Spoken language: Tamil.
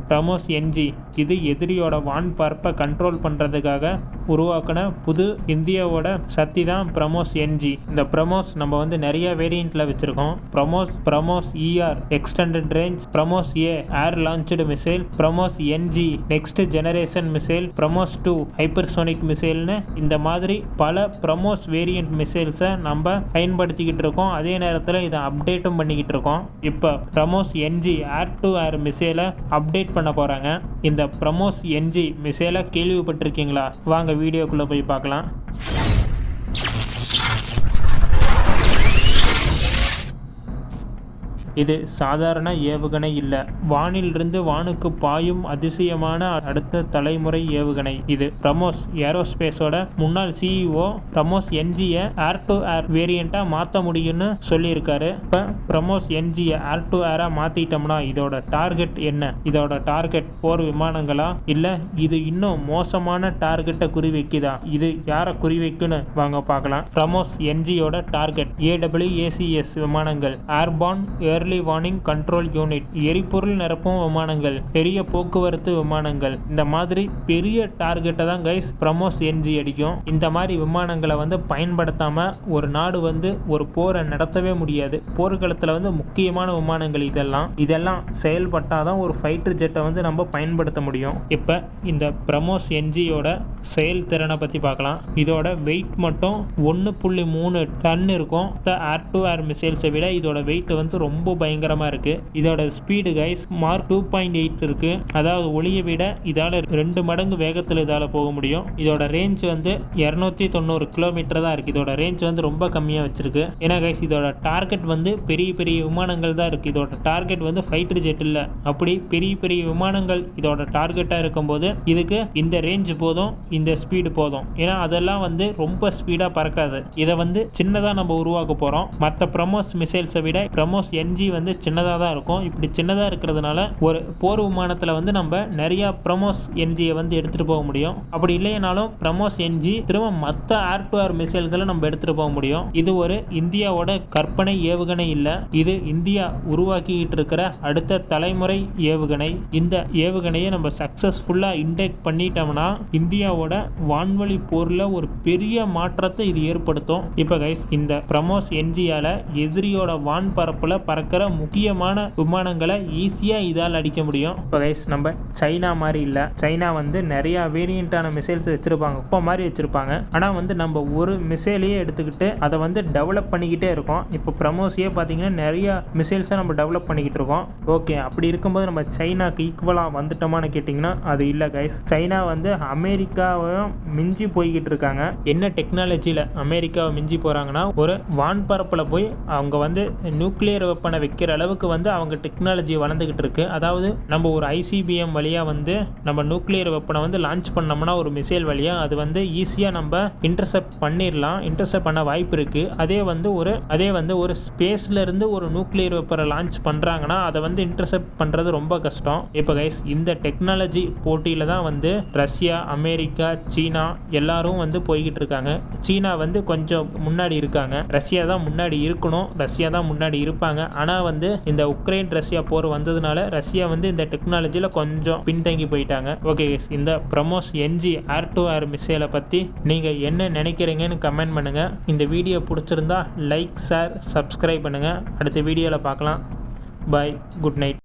பிரமோஸ் NG. இது எதிரியோட வான் பரப்பை கண்ட்ரோல் பண்ணுறதுக்காக உருவாக்கின புது இந்தியாவோட சக்தி தான் பிரமோஸ் NG. இந்த பிரமோஸ் நம்ம வந்து நிறைய வேரியண்ட்டில் வச்சுருக்கோம். BrahMos ER extended range, BrahMos A air launched missile, BrahMos NG next generation missile, BrahMos 2 hypersonic மிசைல்னு இந்த மாதிரி பல பிரமோஸ் வேரியண்ட் மிசைல்ஸை நம்ம பயன்படுத்திக்கிட்டு இருக்கோம். அதே நேரத்தில் இதை அப்டேட்டும் பண்ணிக்கிட்டு இருக்கோம். இப்போ BrahMos NG air to air மிசைலை அப்டேட் பண்ண போகிறாங்க. இந்த பிரமோஸ் NG மிசைலை கேள்விப்பட்டிருக்கீங்களா? வாங்க வீடியோக்குள்ளே போய் பார்க்கலாம். இது சாதாரண ஏவுகணை இல்லை, வானிலிருந்து வானுக்கு பாயும் அதிசயமான அடுத்த தலைமுறை ஏவுகணை. இது பிரமோஸ் ஏரோஸ்பேஸோட முன்னாள் CEO பிரமோஸ் NGயை ஏர் டு ஏர் வேரியண்டா மாற்ற முடியும்னு சொல்லியிருக்காரு. இப்போ பிரமோஸ் NGயை ஏர் டு ஏரா மாத்திட்டோம்னா இதோட டார்கெட் என்ன? இதோட டார்கெட் போர் விமானங்களா, இல்லை இது இன்னும் மோசமான டார்கெட்டை குறிவைக்குதா? இது யாரை குறிவைக்குன்னு வாங்க பார்க்கலாம். பிரமோஸ் NGயோட டார்கெட் AWACS விமானங்கள், airborne early warning control unit, எரிபொருள் நிரப்பும் விமானங்கள், பெரிய போக்குவரத்து விமானங்கள். இந்த மாதிரி பெரிய டார்கெட்டை தான் கைஸ் பிரமோஸ் NG அடிக்கும். இந்த மாதிரி விமானங்களை வந்து பயன்படுத்தாம ஒரு நாடு வந்து ஒரு போரை நடத்தவே முடியாது. போர்க்களத்தில் வந்து முக்கியமான விமானங்கள் இதெல்லாம் செயல்பட்டாதான் ஒரு ஃபைட்டர் ஜெட்டை வந்து நம்ம பயன்படுத்த முடியும். இப்போ இந்த பிரமோஸ் NGயோட செயல்திறனை பற்றி பார்க்கலாம். இதோட வெயிட் மட்டும் 1.3 டன் இருக்கும். ஏர் டு ஏர் மிசைல்ஸை விட இதோட வெயிட் வந்து ரொம்ப பயங்கரமா இருக்கு. இதோட ஸ்பீடு கைஸ் மார்க் 2.8 இருக்கு. அதாவது ஒளியை விட இதால 2 மடங்கு வேகத்தில் இதால போக முடியும். இதோட ரேஞ்ச் வந்து 290 கிலோமீட்டர் தான் இருக்கு. இதோட ரேஞ்ச் வந்து ரொம்ப கம்மியா வச்சிருக்கு. ஏன்னா கைஸ் இதோட டார்கெட் வந்து பெரிய பெரிய விமானங்கள் தான் இருக்கு. இதோட டார்கெட் வந்து ஃபைட்டர் ஜெட் இல்ல. அப்படி பெரிய பெரிய விமானங்கள் இதோட டார்கெட்டா இருக்கும்போது இதுக்கு இந்த ரேஞ்ச் போதும், இந்த ஸ்பீடு போதும். ஏன்னா அதெல்லாம் வந்து ரொம்ப ஸ்பீடா பறக்காது. இதை வந்து சின்னதா நம்ம உருவாக்க போறோம். மற்ற பிரமோஸ் மிசைல்ஸை விட பிரமோஸ் NG வந்து சின்னதாக தான் இருக்கும். இப்படி சின்னதாக இருக்கிறதுனால ஒரு போர் விமானத்தில் வந்து நம்ம நிறைய பிரமோஸ் NGயை வந்து எடுத்துகிட்டு போக முடியும். அப்படி இல்லைனாலும் பிரமோஸ் NG திரும்ப மற்ற ஏர் டு ஏர் மிசைல்களை நம்ம எடுத்துகிட்டு போக முடியும். இது ஒரு இந்தியாவோட கற்பனை ஏவுகணை இல்லை, இது இந்தியா உருவாக்கிட்டு இருக்கிற அடுத்த தலைமுறை ஏவுகணை. இந்த ஏவுகணையை நம்ம சக்சஸ்ஃபுல்லாக இன்டெக்ட் பண்ணிட்டோம்னா இந்தியாவோட வான்வழி போரில் ஒரு பெரிய மாற்றத்தை இது ஏற்படுத்தும். இப்போ கைஸ் இந்த பிரமோஸ் NGயால எதிரியோட வான் பரப்புல பறக்கிற முக்கியமான விமானங்களை ஈஸியா இதால் அடிக்க முடியும். இப்போ கைஸ் நம்ம சைனா மாதிரி இல்லை. சைனா வந்து நிறைய வேரியண்டான மிசைல்ஸ் வச்சிருப்பாங்க, இப்போ மாதிரி வச்சிருப்பாங்க. ஆனால் வந்து நம்ம ஒரு மிசைலையே எடுத்துக்கிட்டு அதை வந்து டெவலப் பண்ணிக்கிட்டே இருக்கோம். இப்போ பிரமோஸையே பார்த்தீங்கன்னா நிறைய மிசைல்ஸை நம்ம டெவலப் பண்ணிக்கிட்டு இருக்கோம். ஓகே, அப்படி இருக்கும்போது நம்ம சைனாக்கு ஈக்குவலாக வந்துட்டோமான்னு கேட்டிங்கன்னா அது இல்லை கைஸ். சைனா வந்து அமெரிக்காவையும் மிஞ்சி போய்கிட்டு இருக்காங்க. என்ன டெக்னாலஜியில் அமெரிக்காவை மிஞ்சி போகிறாங்கன்னா ஒரு வான்பரப்பில் போய் அவங்க வந்து நியூக்ளியர் வெப்பனை வைக்கிற அளவுக்கு வந்து அவங்க டெக்னாலஜி வளர்ந்துகிட்டு இருக்கு. அதாவது நம்ம ஒரு ICBM வழியா வந்து நம்ம நியூக்ளியர் வெப்பனை வந்து லான்ச் பண்ணோம்னா ஒரு மிசைல் வழியா அது வந்து ஈஸியாக நம்ம இன்டர்செப்ட் பண்ணிடலாம். இன்டர்செப்ட் பண்ண வாய்ப்பு இருக்கு. அதே வந்து ஒரு ஸ்பேஸ்ல இருந்து ஒரு நியூக்ளியர் வெப்பனை லான்ச் பண்றாங்கன்னா அதை வந்து இன்டர்செப்ட் பண்றது ரொம்ப கஷ்டம். இப்போ கைஸ் இந்த டெக்னாலஜி போட்டியில தான் வந்து ரஷ்யா, அமெரிக்கா, சீனா எல்லாரும் வந்து போய்கிட்டு இருக்காங்க. சீனா வந்து கொஞ்சம் முன்னாடி இருக்காங்க. ரஷ்யா தான் முன்னாடி இருக்கணும், ரஷ்யா தான் முன்னாடி இருப்பாங்க. ஆனால் வந்து இந்த உக்ரைன் ரஷ்யா போர் வந்ததுனால ரஷ்யா வந்து இந்த டெக்னாலஜியில் கொஞ்சம் பின்தங்கி போயிட்டாங்க. ஓகே, இந்த BrahMos NG air to air மிசைலை பற்றி நீங்கள் என்ன நினைக்கிறீங்கன்னு கமெண்ட் பண்ணுங்கள். இந்த வீடியோ பிடிச்சிருந்தா லைக், ஷேர், சப்ஸ்கிரைப் பண்ணுங்கள். அடுத்த வீடியோவில் பார்க்கலாம். பாய், குட் நைட்.